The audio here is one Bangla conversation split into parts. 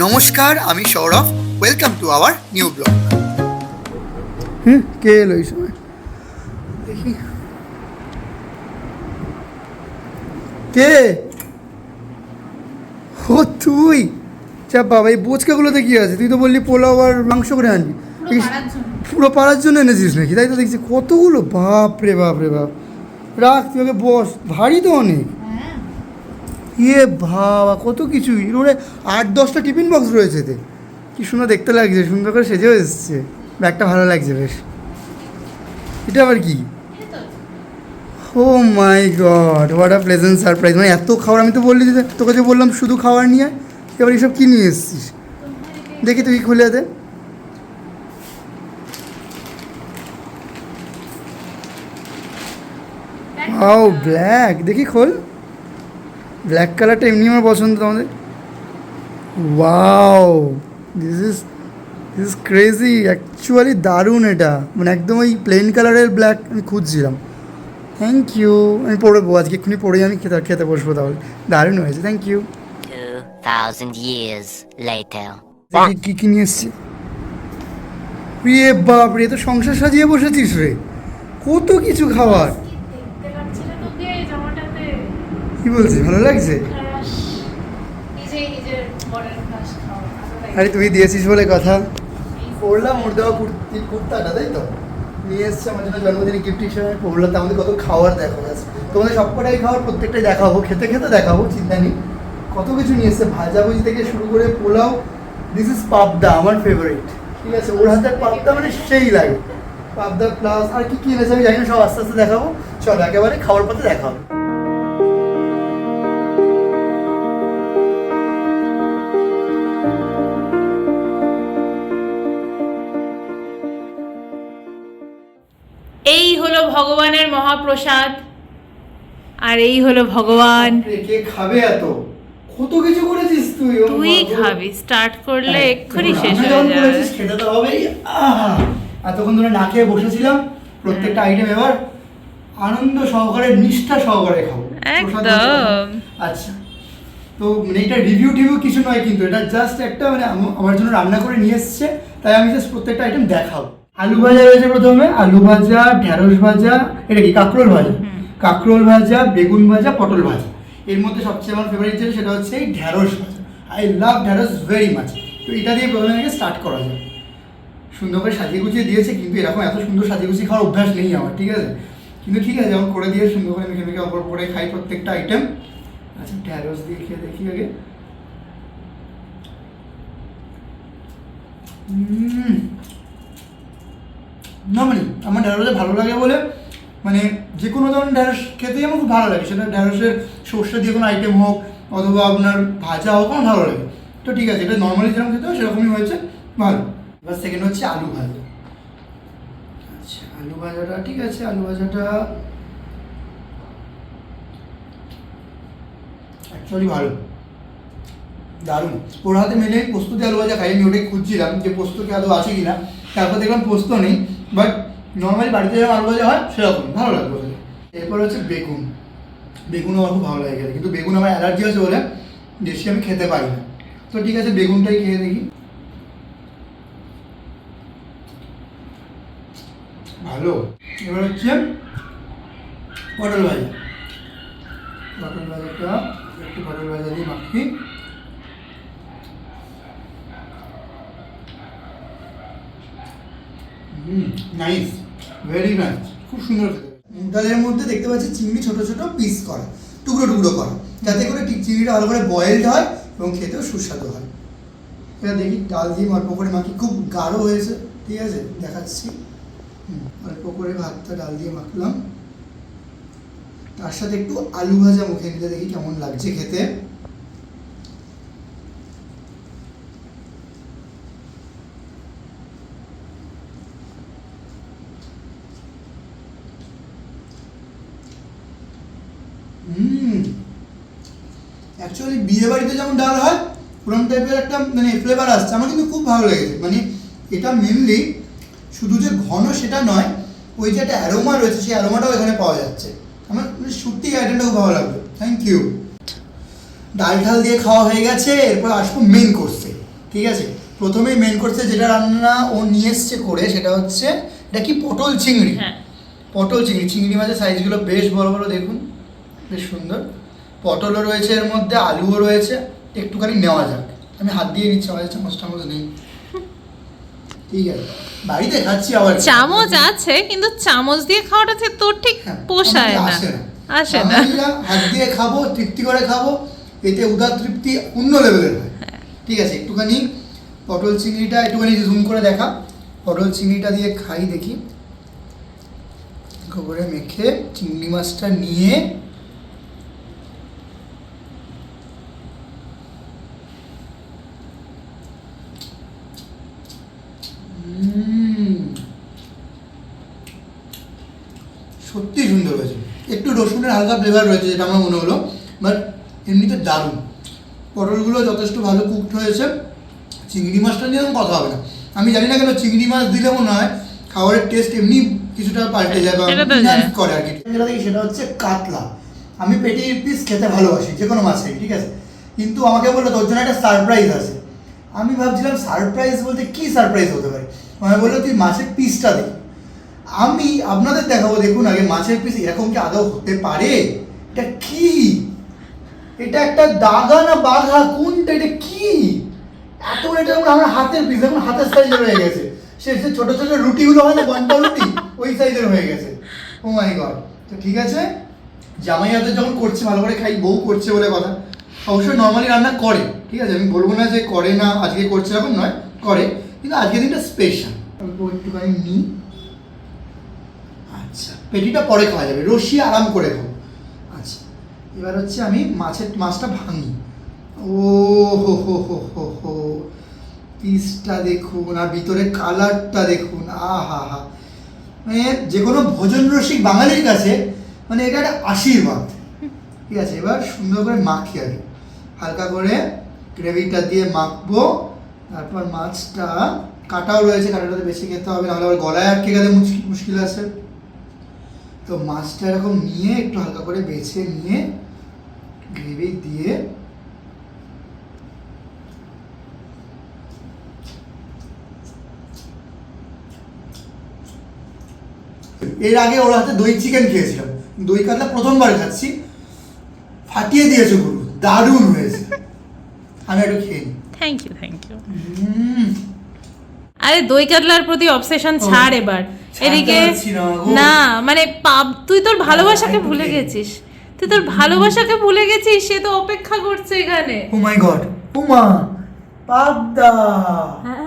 নমস্কার, আমি Sourav. Welcome to our new blog. কে এলো এই সময়? দেখি কে। ও তুই? চাপ বাবা, এই বোচকাগুলোতে কি আছে? তুই তো বললি পোলাও আর মাংস করে আনবি। পুরো পাড়ার জন্য এনেছিস নাকি? তাই তো দেখছি কতগুলো। বাপ রে বাপ রে বাপ। রাখ, তুই ওকে বস। ভারী তো অনেক। ইয়ে বাবা, কত কিছু। ওরে 8-10টা টিফিন বক্স রয়েছে এতে। কি সুন্দর দেখতে লাগছে, সুন্দর করে সেজেও এসছে। ব্যাগটা ভালো লাগছে বেশ। এটা আবার কি? Oh my god, what a pleasant surprise. মানে এত খাবার, আমি তো বললি যে তোকে যে বললাম শুধু খাবার নিয়ে, এবার এইসব কী নিয়ে এসছিস? দেখি তুই খুলে দে। ও ব্ল্যাক, দেখি খোল। ব্ল্যাক কালারটা এমনি আমার পছন্দ তোমাদের। Wow, this is crazy actually. দারুণ এটা, মানে একদম ওই প্লেন কালারের ব্ল্যাক আমি খুঁজছিলাম। Thank you. আমি পড়বো আজকে, এক্ষুনি পড়েই আমি খেতে বসবো তাহলে। দারুণ হয়েছে, থ্যাংক ইউ। 2000 years later. কি কি নিয়ে এসছি? রে বাপ রে, তো সংসার সাজিয়ে বসেছিস রে। কত কিছু খাবার। কি বলছিস, ভালো লাগছে? আরে তুই দিয়েছিস বলে কথা। পড়লাম ওর দেওয়া কুর্তাটা, তাই তো নিয়ে এসছে আমার জন্য জন্মদিনে গিফট হিসেবে। পড়লাম, তার মধ্যে কত খাবার দেখো। তোমাদের সবকটাই খাবার, প্রত্যেকটাই দেখাবো, খেতে খেতে দেখাবো, চিন্তা নেই। কত কিছু নিয়ে এসছে, ভাজাভুজি থেকে শুরু করে পোলাও। দিস ইজ পাবদা, আমার ফেভারিট। ঠিক আছে, ওর হাতের পাবদা মানে সেই লাগে। পাবদা প্লাস আর কি কি এনেছে আমি জানি না, সব আস্তে আস্তে দেখাবো। চলো একেবারে খাবার পথে দেখা হবে। এই হলো ভগবানের মহাপ্রসাদ, আর এই হলো ভগবান। কে খাবে এত? কত কিছু করেছিস তুই। তুই খাবি, স্টার্ট করলে এক্ষুনি শেষ হয়ে যাবে। খেতে তো হবেই। এতক্ষণ ধরে না খেয়ে বসেছিলাম, প্রত্যেকটা আইটেম এবার আনন্দ সহকারে, নিষ্ঠা সহকারে খাবো একদম। আচ্ছা, তো মানে এটা রিভিউ কিছু নয়, কিন্তু এটা জাস্ট একটা মানে আমার জন্য রান্না করে নিয়ে এসছে, তাই আমি জাস্ট প্রত্যেকটা আইটেম দেখাবো। আলু ভাজা রয়েছে প্রথমে, আলু ভাজা, ঢ্যাঁড়স ভাজা, এটা কি কাঁকরোল ভাজা, কাঁকরোল ভাজা, বেগুন ভাজা, পটল ভাজা। এর মধ্যে সবচেয়ে আমার ফেভারিট যেটা, সেটা হচ্ছে এই ঢ্যাঁড়স ভাজা। আই লাভ ঢ্যাঁড়স ভেরি মাচ। তো এটা দিয়ে প্রথমে আগে স্টার্ট করা যায়। সুন্দর করে সাজিয়ে গুছিয়ে দিয়েছে, কিন্তু এরকম এত সুন্দর সাজিয়ে গুছিয়ে খাওয়ার অভ্যাস নেই আমার, ঠিক আছে। কিন্তু ঠিক আছে, যেমন করে দিয়ে সুন্দর করে মেখে মেখে অপর করে খাই প্রত্যেকটা আইটেম। আচ্ছা, ঢ্যাঁড়স দিয়ে খেয়ে দেখি আগে। না মানে আমার ঢ্যাঁড়সে ভালো লাগে বলে, মানে যে কোনো ধরনের ঢ্যাঁড়স খেতেই আমার খুব ভালো লাগে। সেটা ঢ্যাঁড়সের সর্ষে দিয়ে কোনো আইটেম হোক, অথবা আপনার ভাজা হোক, আমার ভালো লাগে। তো ঠিক আছে, এটা নর্মালি যেরকম খেতে হয় সেরকমই হয়েছে, ভালো। এবার সেকেন্ড হচ্ছে আলু ভাজা। আচ্ছা, আলু ভাজাটা ঠিক আছে। আলু ভাজাটা অ্যাকচুয়ালি ভালো, দারুণ। ওর হাতে মেলে পোস্ত দিয়ে আলু ভাজা খাই, আমি ওটাই খুঁজছিলাম যে পোস্ত কি আলু আছে কিনা। তারপর দেখলাম পোস্ত নেই, বাট নর্মালি বাড়িতে যেরকম আলু ভাজা হয় সেরকম ভালো লাগবে। এরপর হচ্ছে বেগুন। বেগুনও আমার খুব ভালো লাগে খেতে, কিন্তু বেগুন আমার অ্যালার্জি আছে বলে বেশি আমি খেতে পারি না। তো ঠিক আছে, বেগুনটাই খেয়ে দেখি। ভালো। এবার হচ্ছে পটল ভাজা। পটল ভাজাটা একটু পটল ভাজা দিয়ে মাখি। নাইস, ভেরি নাইস, খুব সুন্দর খেতে। মুগ ডালের মধ্যে দেখতে পাচ্ছি চিংড়ি ছোট ছোট পিস করা, টুকরো টুকরো করা, যাতে করে ঠিক চিংড়িটা ভালো করে বয়েলড হয় এবং খেতেও সুস্বাদু হয়। এটা দেখি ডাল দিয়ে অল্প করে মাখি, খুব গাঢ় হয়েছে, ঠিক আছে দেখাচ্ছি। অল্প করে ভাতটা ডাল দিয়ে মাখলাম, তার সাথে একটু আলু ভাজা মুখে নিতে দেখি কেমন লাগছে খেতে। অ্যাকচুয়ালি বিয়ে বাড়িতে যেমন ডাল হয় ওরকম টাইপের একটা মানে ফ্লেভার আসছে, আমার কিন্তু খুব ভালো লেগেছে। মানে এটা মেনলি শুধু যে ঘন সেটা নয়, ওই যে একটা অ্যারোমা রয়েছে, সেই অ্যারোমাটাও এখানে পাওয়া যাচ্ছে। আমার সত্যি আইটেমটা খুব ভালো লাগবে, থ্যাংক ইউ। ডাল ঢাল দিয়ে খাওয়া হয়ে গেছে, এরপর আসবো মেন কোর্সে। ঠিক আছে, প্রথমেই মেন কোর্সে যেটা রান্না ও নিয়ে এসছে করে সেটা হচ্ছে এটা কি পটল চিংড়ি। হ্যাঁ পটল চিংড়ি, চিংড়ি মাছের সাইজগুলো বেশ বড় বড়, দেখুন বেশ সুন্দর। পটলও রয়েছে এর মধ্যে, আলুও রয়েছে। একটুখানি নেওয়া যাক, আমি হাত দিয়ে নিচ্ছি, আমাদের চামচ টামচ নেই। ঠিক আছে, বাড়িতে খাচ্ছি আবার। চামচ আছে কিন্তু চামচ দিয়ে খাওয়াটা তোর ঠিক হ্যাঁ, পোষায় আমাকে না, আসে আসে না। বাঙালিরা হাত দিয়ে খাবো, তৃপ্তি করে খাবো, এতে উদার তৃপ্তি অন্য লেভেলের হয়। ঠিক আছে, একটুখানি পটল চিংড়িটা একটুখানি জুম করে দেখা, পটল চিংড়িটা দিয়ে খাই দেখি। গোবরে মেখে চিংড়ি মাছটা নিয়ে সত্যি সুন্দর হয়েছে। একটু রসুনের হালকা ফ্লেভার রয়েছে যেটা আমার মনে হলো, বাট এমনিতে দারুণ। পটলগুলো যথেষ্ট ভালো কুকড হয়েছে। চিংড়ি মাছটা নিয়ে কথা হবে না। আমি জানি না কেন চিংড়ি মাছ দিলে মনে হয় খাবারের টেস্ট এমনি কিছুটা পাল্টে যায় বা এটা তো যায়। enhance করে আর কি। যেটা দেখি সেটা হচ্ছে কাতলা। আমি পেটির পিস খেতে ভালোবাসি যে কোনো মাছের, ঠিক আছে, কিন্তু আমাকে বললো তোর জন্য একটা সারপ্রাইজ আছে। আমি ভাবছিলাম সারপ্রাইজ বলতে কি সারপ্রাইজ হতে পারে। আমাকে বললো তুই মাছের পিসটা দেখ। আমি আপনাদের দেখাবো, দেখুন আগে মাছের পিস এরকম কি আদৌ হতে পারে? এটা কি? এটা একটা দাগা না বাঘা, কোনটা? এটা কি এত? এটা আমার হাতের পিস, এখন হাতের সাইজের হয়ে গেছে। সে ছোট ছোট রুটিগুলো হয় না, বন্টা রুটি, ওই সাইজের হয়ে গেছে। ও মাই গড। তো ঠিক আছে, জামাই হাতে যখন করছে ভালো করে খাই, বউ করছে বলে কথা। অবশ্যই নর্মালি রান্না করে, ঠিক আছে, আমি বলবো না যে করে না, আজকে করছে এরকম নয়, করে, কিন্তু আজকের দিনটা স্পেশাল। একটুখানি নিই। আচ্ছা, পেটিটা পরে খাওয়া যাবে, রসি আরাম করে খাবো। আচ্ছা, এবার হচ্ছে আমি মাছটা ভাঙি। ও হো হো হো হো হো, পিসটা দেখুন আর ভিতরে কালারটা দেখুন, আহা হা। মানে যে কোনো ভোজন রসিক বাঙালির কাছে মানে এটা একটা আশীর্বাদ। ঠিক আছে, এবার সুন্দর করে মাখি আগে, হালকা করে গ্রেভিটা দিয়ে মাখবো। তারপর মাছটা কাটাও রয়েছে, কাটাটাতে বেশি খেতে হবে, নাহলে আবার গলায় আটকে গেলে মুশকিল আছে। তো মাছটা এরকম নিয়ে একটু হালকা করে বেছে নিয়ে গ্রেভি দিয়ে এর আগে ওর হাতে দই চিকেন খেয়েছিলাম, দই কাতলা প্রথমবার খাচ্ছি, ফাটিয়ে দিয়েছে গুরু, দারুণ হয়েছে। আমি একটু খেয়ে নিই। Thank you thank you. আরে দই কাতলার প্রতি অবসেশন ছাড় এবার। এদিকে পারছি না গো। না মানে তুই তোর ভালোবাসাকে একটু ভুলে খেয়ে। গেছিস, তুই তোর ভালোবাসাকে ভুলে গেছিস, সে তো অপেক্ষা করছে এখানে। ও মাই গড, উমা পাবদা। হ্যাঁ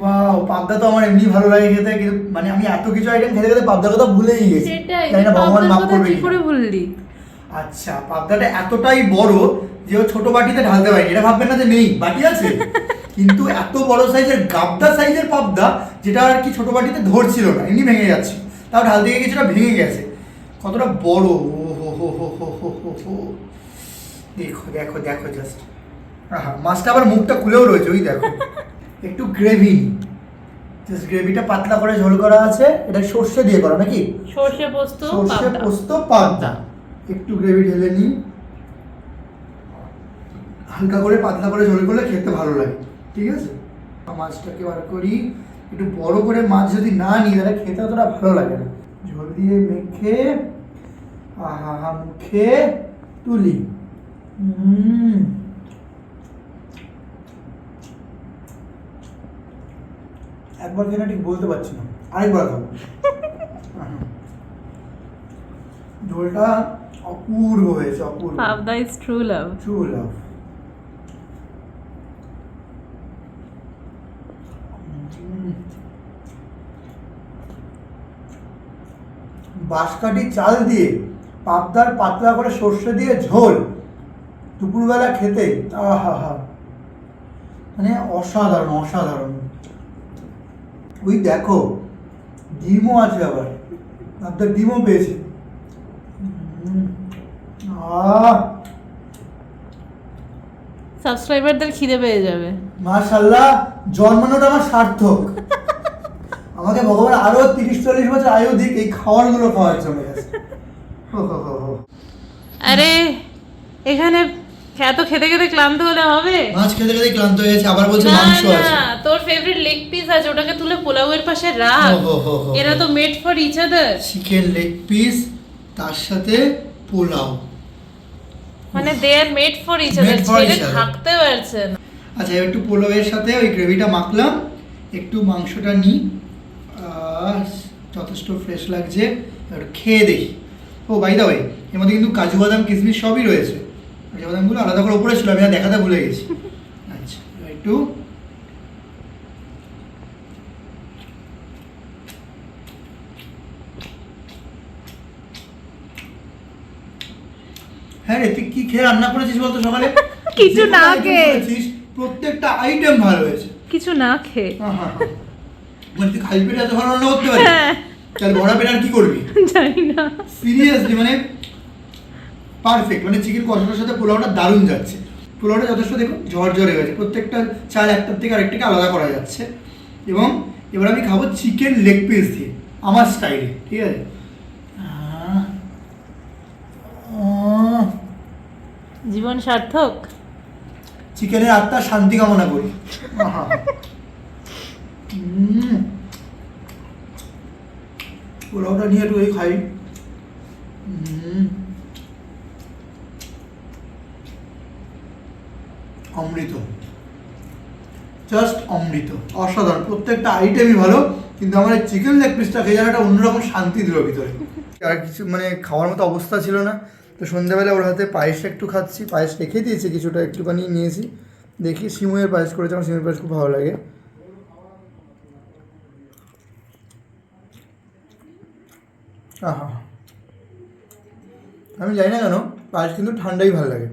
ওয়াও, পাবদা তো আমার এমনি ভালো লাগে খেতে, কিন্তু মানে আমি এত কিছু আইটেম খেতে খেতে পাবদার কথা ভুলেই গেছি। সেটাই, জানি না ভগবান পাবদার মাফ কথা করবে কি কিনা। করে ভুললি? আচ্ছা, পাবদাটা এতটাই বড় যে ও ছোট বাটিতে ঢালতে পারি, এটা ভাববেন না যে নেই, বাটি আছে। কিন্তু এত বড় সাইজের গাবদা সাইজের পাবদা, যেটা আর কি ছোট বাটিতে ধরছিল না, এমনি ভেঙে যাচ্ছে, তাও ঢালতে গিয়ে কিছুটা ভেঙে গেছে। কতটা বড়, ও হো হো হো হো হো হো হো। দেখো দেখো দেখো জাস্ট, আহা, মাছটা আবার মুখটা খুলেও রয়েছে, ওই দেখো। একটু গ্রেভি, জাস্ট গ্রেভিটা পাতলা করে ঝোল করা আছে। এটা সর্ষে দিয়ে করা নাকি? সর্ষে পোস্ত সর্ষে পাবদা। পোস্ত পাবদা। একটু গ্রেভি ঢেলে নিই, হালকা করে পাতলা করে ঝোল করলে খেতে ভালো লাগে। ঠিক আছে, মাছটাকে বার করি। একটু বড় করে মাছ যদি না নিই তাহলে খেতে অতটা ভালো লাগে না। ঝোল দিয়ে মেখে আহা মুখে তুলি। একবার খেলে ঠিক বলতে পারছি না, আরেকবার খাবো। ঝোলটা অপূর্ব হয়েছে, অপূর্ব। Pabda is true love. True love. বাঁশকাঠি চাল দিয়ে পাবদার পাতলা করে সর্ষে দিয়ে ঝোল দুপুরবেলা খেতে, আহা হা, মানে অসাধারণ অসাধারণ। ওই দেখো ডিমও আছে, আবার পাবদার ডিমও পেয়েছে। সাবস্ক্রাইবারদের খিদে পেয়ে যাবে। মাশাআল্লাহ, জন্মানোটা আমার সার্থক। আমাকে ভগবান আরো 30-40 বছর আয়ু দিক এই খাবারগুলো খাওয়ার জন্য। আরে এখানে এত খেতে খেতে ক্লান্ত হলে হবে? মাছ খেতে খেতে ক্লান্ত হয়ে গেছে, আবার বলছে না মাংস না, আছে। তোর ফেভারিট লেগ পিস আছে, ওটাকে তুলে পোলাওয়ের পাশে রাখ। এরা তো made for each other. Chicken leg piece তার সাথে পোলাও, মানে they are made for each other, Made for ছেড়ে each other. থাকতে পারছে না। আচ্ছা এবার একটু পোলাওয়ের সাথে ওই গ্রেভিটা মাখলাম, একটু মাংসটা নিই, যথেষ্ট ফ্রেশ লাগছে, এবার খেয়ে দেখি। ও বাই দা ওয়ে, এর মধ্যে কিন্তু কাজু বাদাম কিশমিশ সবই রয়েছে, কাজু বাদামগুলো আলাদা করে উপরে ছিল, আমি আর দেখাতে ভুলে গেছি। আচ্ছা এবার একটু হ্যাঁ রে, তুই কি খেয়ে রান্না করেছিস বলতো সকালে? কিছু যে কোনো না item খেয়ে। করেছিস, প্রত্যেকটা আইটেম ভালো হয়েছে। কিছু না খেয়ে। হ্যাঁ। মানে তুই খালি পেটে এত ভালো রান্না করতে পারিস? হ্যাঁ। তাহলে ভরা পেটে আর কি করবি? জানি না। সিরিয়াসলি মানে পারফেক্ট, মানে চিকেন কষাটার সাথে পোলাওটা দারুণ যাচ্ছে। পোলাওটা যথেষ্ট দেখুন ঝরঝরে হয়েছে, প্রত্যেকটা চাল একটার থেকে আরেকটাকে আলাদা করা যাচ্ছে। এবং এবার আমি খাবো চিকেন লেগ পিস দিয়ে আমার স্টাইলে, ঠিক আছে? জীবন সার্থক। চিকেনের আত্মার শান্তি কামনা করি। পোলাওটা নিয়ে একটু খাই। অমৃত, জাস্ট অমৃত, অসাধারণ। প্রত্যেকটা আইটেমই ভালো, কিন্তু আমার এই চিকেন লেগ পিসটা খেয়ে যেন একটা অন্যরকম শান্তি দিল ভিতরে। আর কিছু মানে খাওয়ার মতো অবস্থা ছিল না, তো সন্ধ্যাবেলা ওর হাতে পায়েস একটু খাচ্ছি, পায়েস রেখে দিয়েছি কিছুটা, একটুখানি নিয়েছি। দেখি সিমুয়ের পায়েস করেছে, আমার সিমুয়ের পায়েস খুব ভালো লাগে। আহা, আমি জানি না কেন পায়েস কিন্তু ঠান্ডাই ভালো লাগে।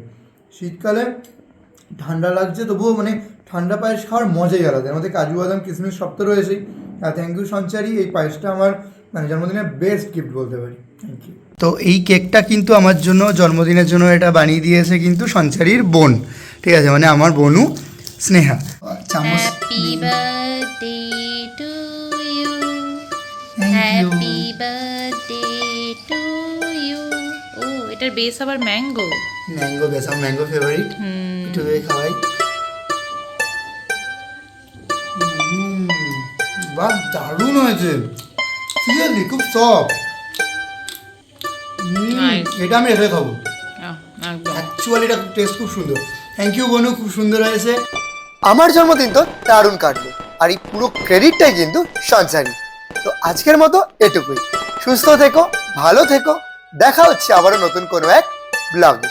শীতকালে ঠান্ডা লাগছে তবুও মানে ঠান্ডা পায়েস খাওয়ার মজাই আলাদা। এর মধ্যে কাজু বাদাম কিশমিশ সব তো রয়েছেই। আর থ্যাংক ইউ সঞ্চারি, এই পায়েসটা আমার মানে জন্মদিনের বেস্ট গিফট বলতে পারি। Thank you. তো এই কেকটা কিন্তু আমার জন্য জন্মদিনের জন্য এটা বানিয়ে দিয়েছে কিন্তু সঞ্চারির বোন, ঠিক আছে, মানে আমার বোনু স্নেহা। চামচ happy birthday to you, Thank you. Happy birthday to you. ও এটার বেস আবার ম্যাঙ্গো। ম্যাঙ্গো বেশ, আমার ম্যাঙ্গো ফেভারিট, একটু দিয়ে খাওয়াই। বাহ দারুণ হয়েছে, সিরিয়াসলি খুব সফট। Nice. এটা আমি রেখে খাবো, একদম। অ্যাকচুয়ালি এটা টেস্ট খুব সুন্দর। থ্যাংক ইউ বনু, খুব সুন্দর হয়েছে। আমার জন্মদিন তো দারুণ কাটলো, আর এই পুরো ক্রেডিটটাই কিন্তু সঞ্চারি। তো আজকের মতো এটুকুই। সুস্থ থেকো, ভালো থেকো, দেখা হচ্ছে আবারও নতুন কোনো এক ব্লগে।